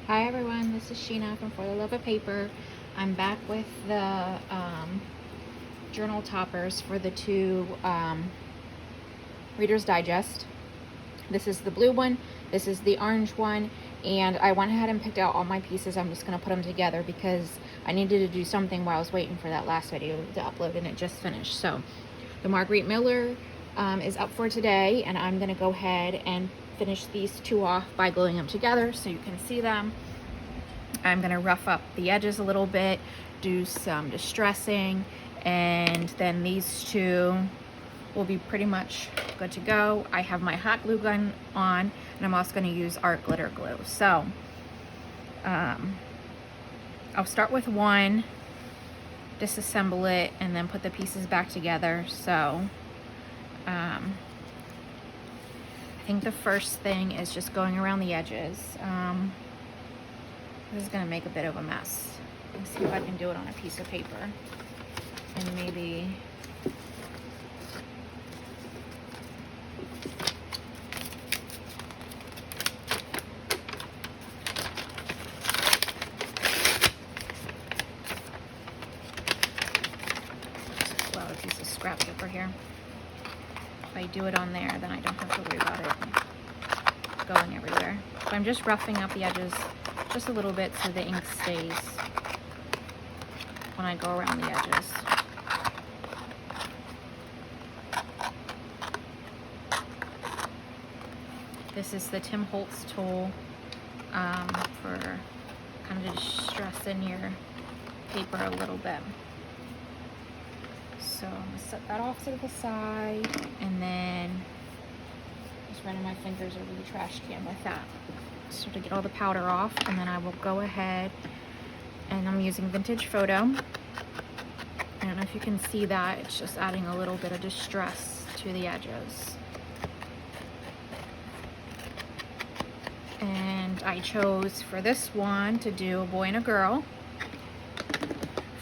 Hi everyone, this is Sheena from For the Love of Paper. I'm back with the journal toppers for the two Reader's Digest. This is the blue one, this is the orange one, and I went ahead and picked out all my pieces. I'm just going to put them together because I needed to do something while I was waiting for that last video to upload, and it just finished. So the Marguerite Miller is up for today, and I'm going to go ahead and finish these two off by gluing them together so you can see them. I'm going to rough up the edges a little bit, do some distressing, and then these two will be pretty much good to go. I have my hot glue gun on, and I'm also going to use art glitter glue. So I'll start with one, disassemble it, and then put the pieces back together. So I think the first thing is just going around the edges. This is going to make a bit of a mess. Let's see if I can do it on a piece of paper. And maybe just pull out a piece of scrap paper here. If I do it on there, then I don't have to worry about it going everywhere. So I'm just roughing up the edges just a little bit so the ink stays when I go around the edges. This is the Tim Holtz tool for kind of distressing your paper a little bit. So I'm going to set that off to the side, and then just running my fingers over the trash can with that. So to get all the powder off, and then I will go ahead, and I'm using Vintage Photo. I don't know if you can see that, it's just adding a little bit of distress to the edges. And I chose for this one to do a boy and a girl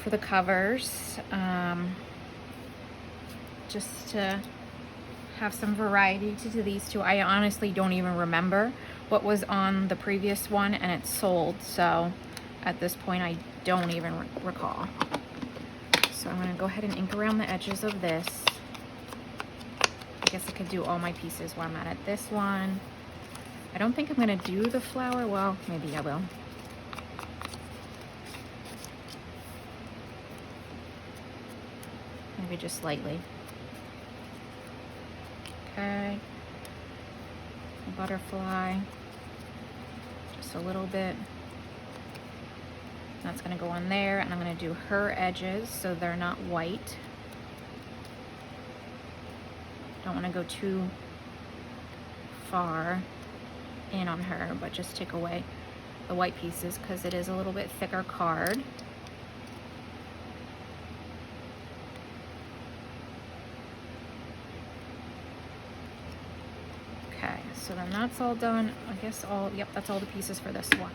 for the covers, just to have some variety to these two. I honestly don't even remember what was on the previous one, and it's sold, so at this point I don't even recall. So I'm going to go ahead and ink around the edges of this. I guess I could do all my pieces while I'm at it. This one, I don't think I'm going to do the flower. Well, maybe I will. Maybe just slightly. Okay. Butterfly. Just a little bit. That's going to go on there, and I'm going to do her edges so they're not white. Don't want to go too far in on her, but just take away the white pieces because it is a little bit thicker card. Okay, so then that's all done. I guess yep, that's all the pieces for this one.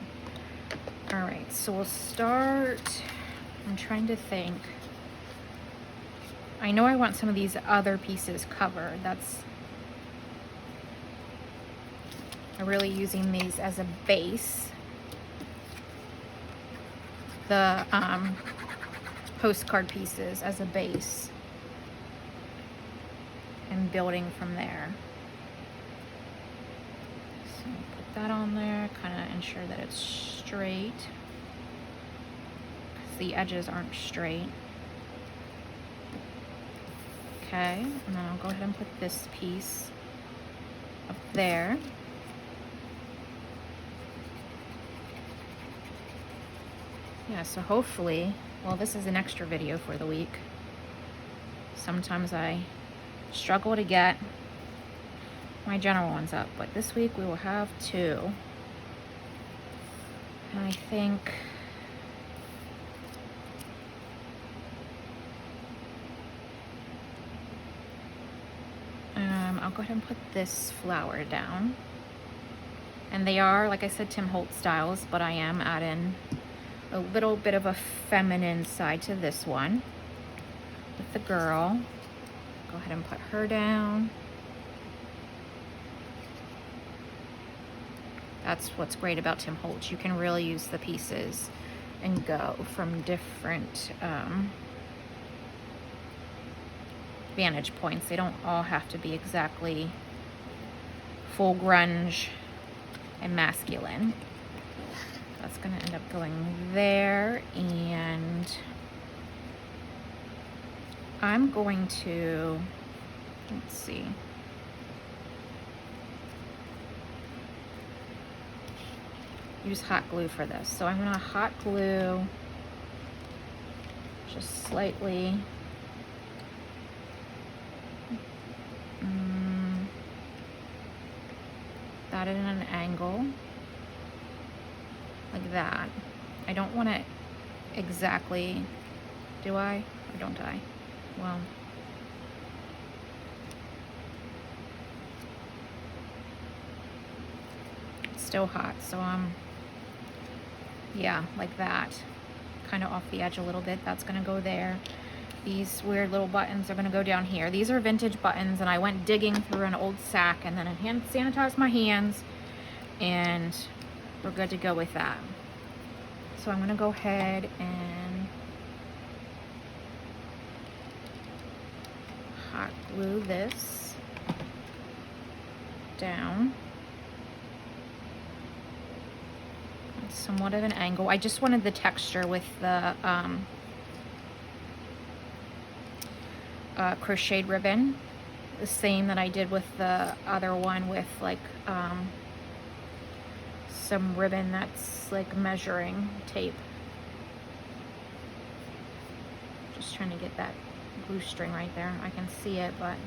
All right, so we'll start. I'm trying to think. I know I want some of these other pieces covered. I'm really using these as a base. The postcard pieces as a base, and building from there. So put that on there, kind of ensure that it's straight, because the edges aren't straight. Okay, and then I'll go ahead and put this piece up there. Yeah, so hopefully, well, this is an extra video for the week. Sometimes I struggle to get my general ones up, but this week we will have two. And I think I'll go ahead and put this flower down. And they are, like I said, Tim Holtz styles, but I am adding a little bit of a feminine side to this one with the girl. Go ahead and put her down. That's what's great about Tim Holtz. You can really use the pieces and go from different vantage points. They don't all have to be exactly full grunge and masculine. That's going to end up going there, and I'm going to, let's see, use hot glue for this. So I'm going to hot glue just slightly that in an angle like that. I don't want it exactly, do I or don't I? Well, it's still hot, so yeah, like that, kind of off the edge a little bit. That's gonna go there. These weird little buttons are gonna go down here. These are vintage buttons, and I went digging through an old sack, and then I hand sanitized my hands, and we're good to go with that. So I'm gonna go ahead and hot glue this down. It's somewhat of an angle. I just wanted the texture with the crocheted ribbon, the same that I did with the other one, with like some ribbon that's like measuring tape. Just trying to get that glue string right there. I can see it, but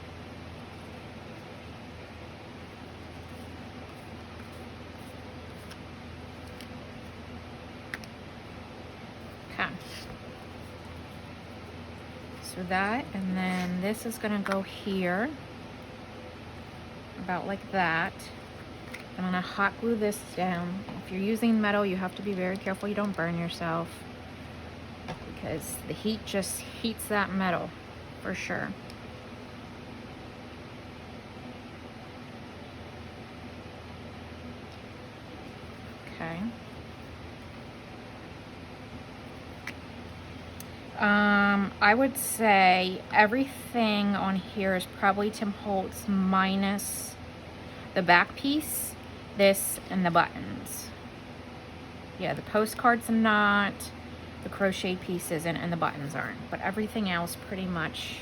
okay. So that, and then this is gonna go here, about like that. I'm gonna hot glue this down. If you're using metal, you have to be very careful you don't burn yourself, because the heat just heats that metal for sure. Okay. I would say everything on here is probably Tim Holtz minus the back piece, this, and the buttons. Yeah, the postcards are not, the crochet piece isn't, and the buttons aren't, but everything else pretty much,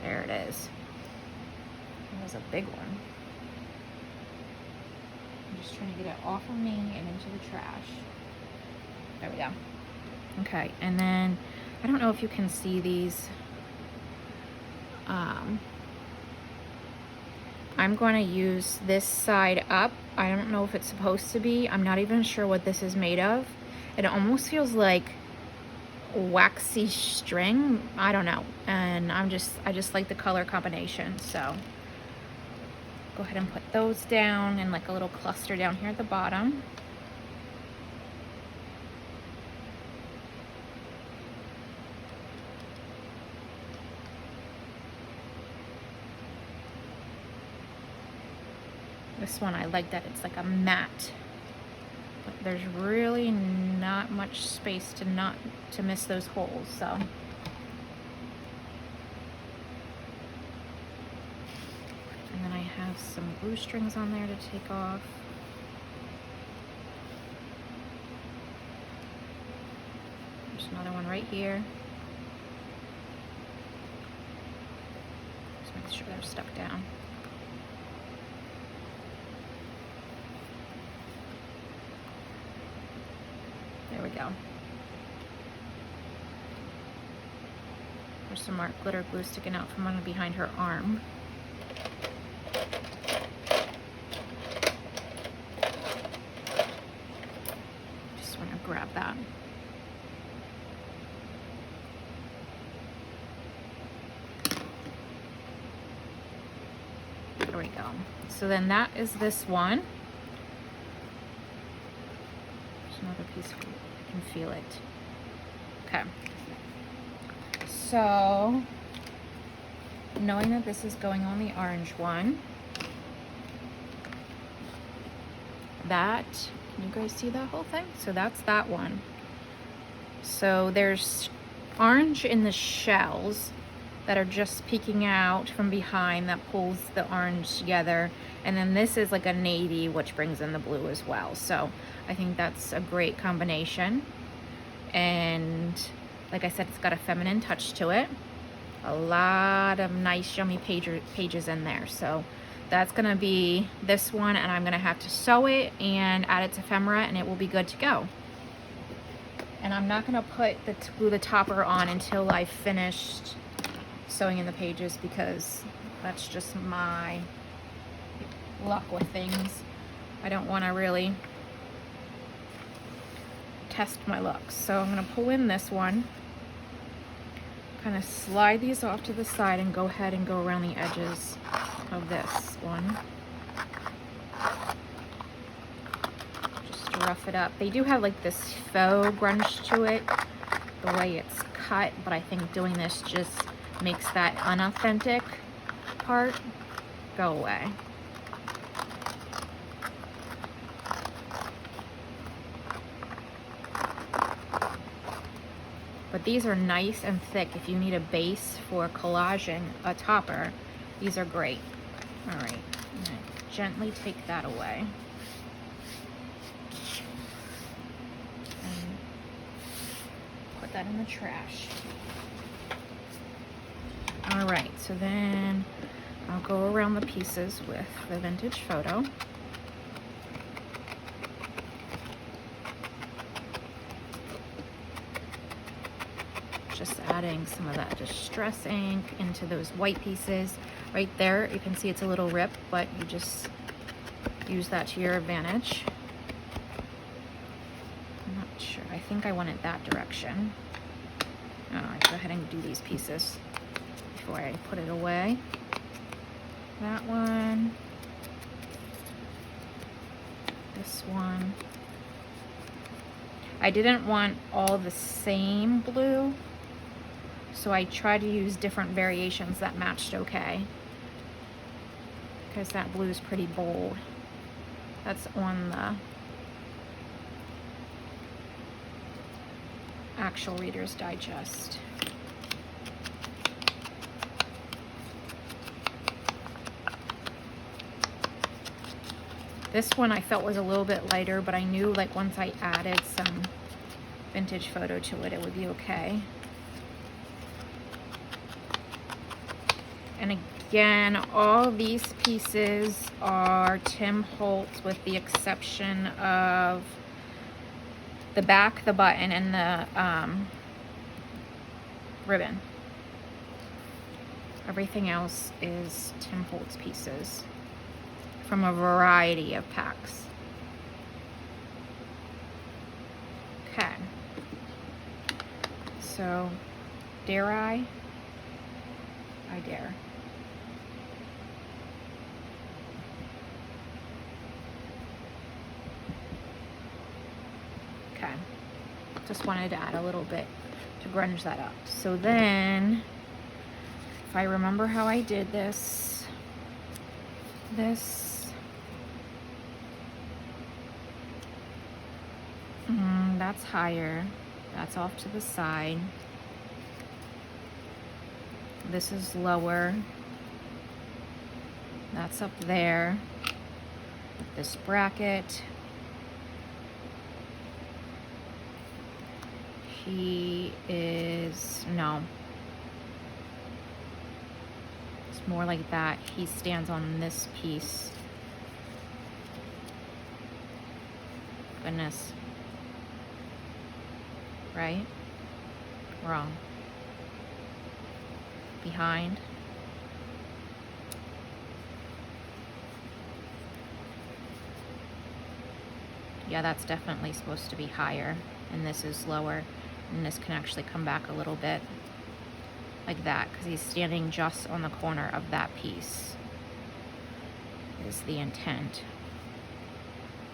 there it is. It was a big one. I'm just trying to get it off of me and into the trash. There we go. Okay, and then I don't know if you can see these. I'm going to use this side up. I don't know if it's supposed to be. I'm not even sure what this is made of. It almost feels like waxy string. I don't know. And I just like the color combination. So go ahead and put those down in like a little cluster down here at the bottom. This one, I like that it's like a matte, but there's really not much space to miss those holes, so. And then I have some glue strings on there to take off. There's another one right here. Just make sure they're stuck down. There we go. There's some more glitter glue sticking out from behind her arm. Just want to grab that. There we go. So then that is this one. There's another piece. I can feel it. Okay. So, knowing that this is going on the orange one, I'm that. Can you guys see that whole thing? So that's that one. So there's orange in the shells that are just peeking out from behind that pulls the orange together. And then this is like a navy, which brings in the blue as well. So I think that's a great combination. And like I said, it's got a feminine touch to it. A lot of nice, yummy pages in there. So that's gonna be this one, and I'm gonna have to sew it and add it to ephemera, and it will be good to go. And I'm not gonna glue the topper on until I've finished sewing in the pages, because that's just my luck with things. I don't want to really test my luck. So I'm going to pull in this one, kind of slide these off to the side, and go ahead and go around the edges of this one. Just to rough it up. They do have like this faux grunge to it, the way it's cut, but I think doing this just makes that unauthentic part go away. But these are nice and thick. If you need a base for collaging a topper, these are great. All right, I'm gonna gently take that away. And put that in the trash. All right, so then I'll go around the pieces with the vintage photo. Just adding some of that distress ink into those white pieces. Right there, you can see it's a little rip, but you just use that to your advantage. I'm not sure, I think I want it that direction. Oh, I'll go ahead and do these pieces before I put it away. That one. This one. I didn't want all the same blue, so I tried to use different variations that matched okay, because that blue is pretty bold. That's on the actual Reader's Digest. This one I felt was a little bit lighter, but I knew like once I added some vintage photo to it, it would be okay. And again, all these pieces are Tim Holtz, with the exception of the back, the button, and the ribbon. Everything else is Tim Holtz pieces from a variety of packs. Okay. So, dare I? I dare. Okay. Just wanted to add a little bit to grunge that up. So then, if I remember how I did this, that's higher, that's off to the side. This is lower, that's up there. This bracket, he is, no, it's more like that. He stands on this piece. Goodness. Right? Wrong. Behind. Yeah, that's definitely supposed to be higher, and this is lower, and this can actually come back a little bit like that, because he's standing just on the corner of that piece is the intent.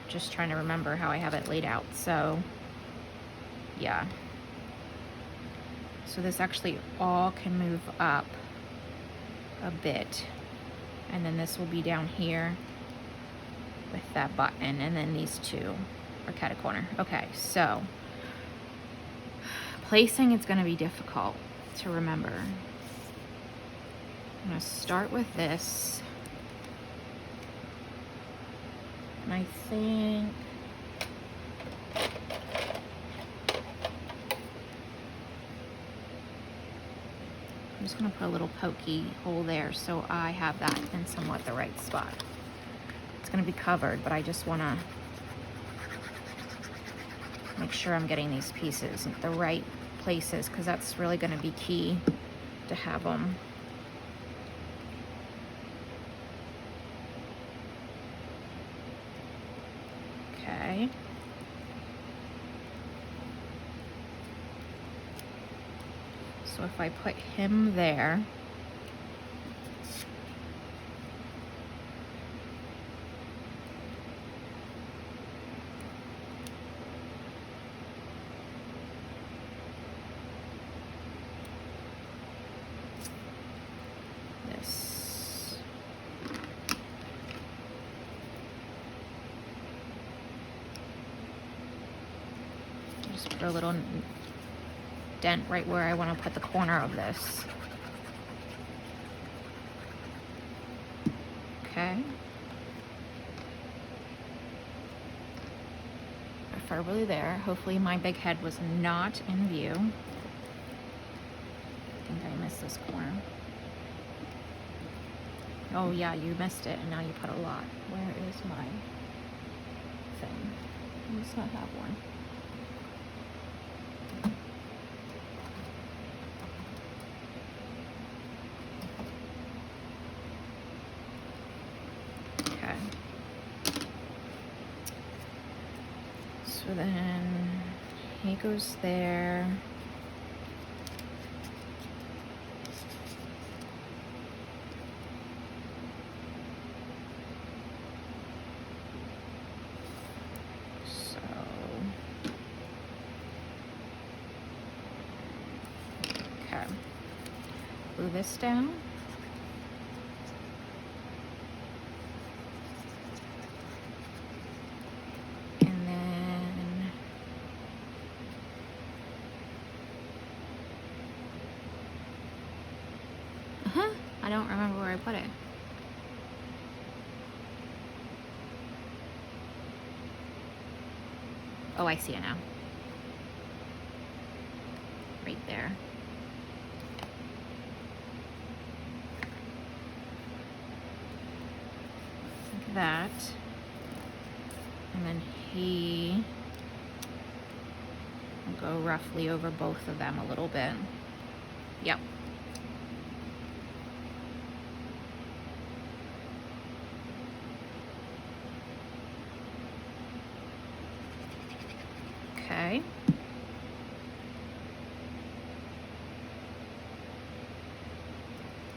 Just trying to remember how I have it laid out. So yeah, so this actually all can move up a bit, and then this will be down here, with that button, and then these two are cat a corner. Okay, so placing is going to be difficult to remember. I'm going to start with this, and I think I'm just going to put a little pokey hole there so I have that in somewhat the right spot. It's going to be covered, but I just want to make sure I'm getting these pieces in the right places, because that's really going to be key to have them. Okay. So if I put him there, this, just put a little dent right where I want to put the corner of this. Okay. If I really there, hopefully my big head was not in view. I think I missed this corner. Oh yeah, you missed it, and now you put a lot. Where is my thing? I must not have one. So then he goes there. So okay, glue this down. I don't remember where I put it. Oh, I see it now. Right there. Like that. And then he will go roughly over both of them a little bit. Yep. Okay.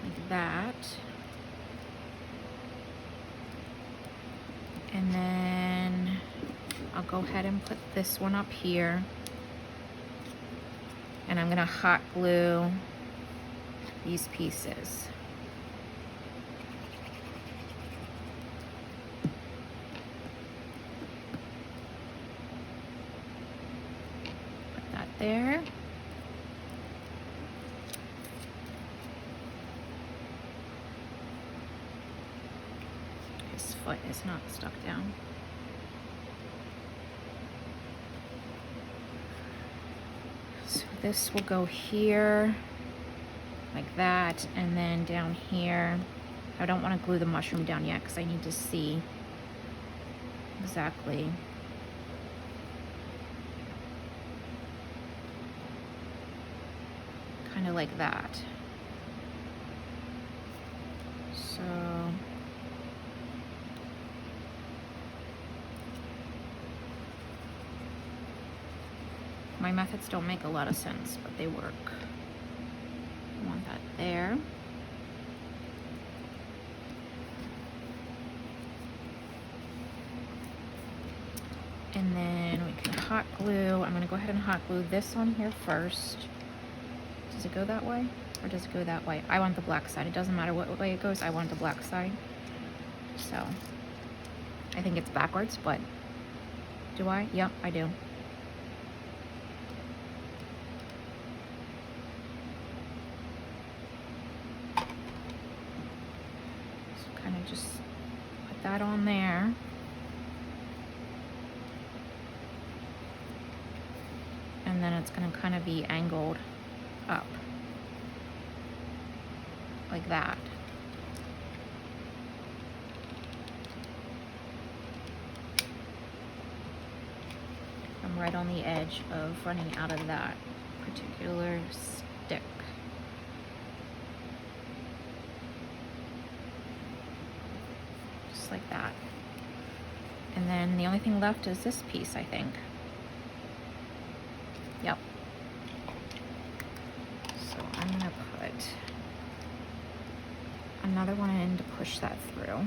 Like that. And then I'll go ahead and put this one up here. And I'm gonna hot glue these pieces. There. His foot is not stuck down. So this will go here, like that, and then down here. I don't want to glue the mushroom down yet because I need to see exactly. Kind of like that. So my methods don't make a lot of sense, but they work. I want that there. And then we can hot glue. I'm going to go ahead and hot glue this on here first. Does it go that way? Or does it go that way? I want the black side. It doesn't matter what way it goes. I want the black side. So I think it's backwards, but do I? Yep, I do. So kind of just put that on there. And then it's going to kind of be angled up like that. I'm right on the edge of running out of that particular stick. Just like that. And then the only thing left is this piece, I think. Yep. So I'm gonna put another one in to push that through.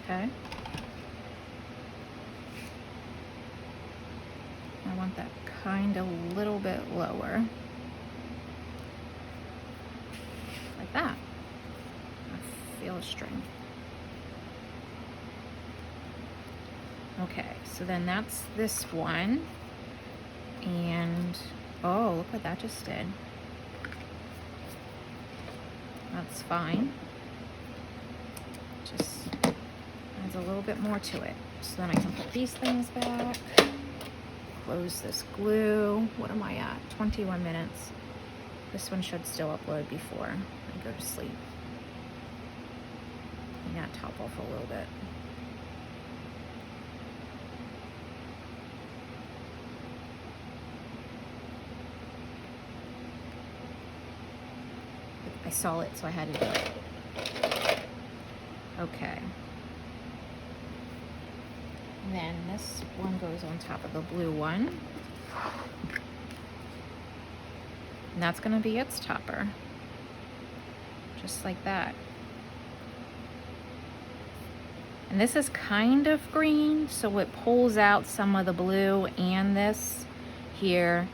Okay. I want that kind of a little bit lower. Like that. I feel a string. Okay, so then that's this one. And, oh, look what that just did. That's fine. Just adds a little bit more to it. So then I can put these things back. Close this glue. What am I at? 21 minutes. This one should still upload before I go to sleep. Clean that top off a little bit. I saw it, so I had to do it. Okay. And then this one goes on top of the blue one. And that's going to be its topper. Just like that. And this is kind of green, so it pulls out some of the blue and this here,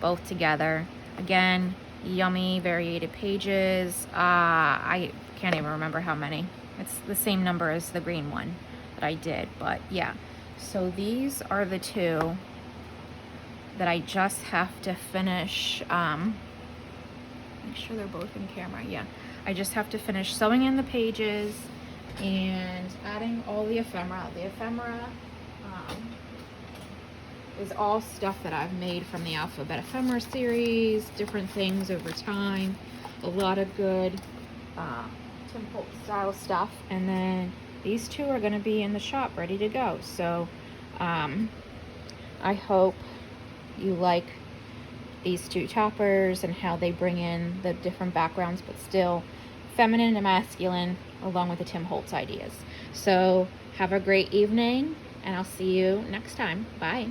both together. Again, yummy variated pages. I can't even remember how many. It's the same number as the green one that I did, but yeah. So these are the two that I just have to finish. Make sure they're both in camera. Yeah, I just have to finish sewing in the pages and adding all the ephemera. The ephemera is all stuff that I've made from the Alphabet Ephemera series, different things over time, a lot of good Tim Holtz style stuff. And then these two are going to be in the shop ready to go. So I hope you like these two toppers and how they bring in the different backgrounds, but still feminine and masculine, along with the Tim Holtz ideas. So have a great evening, and I'll see you next time. Bye.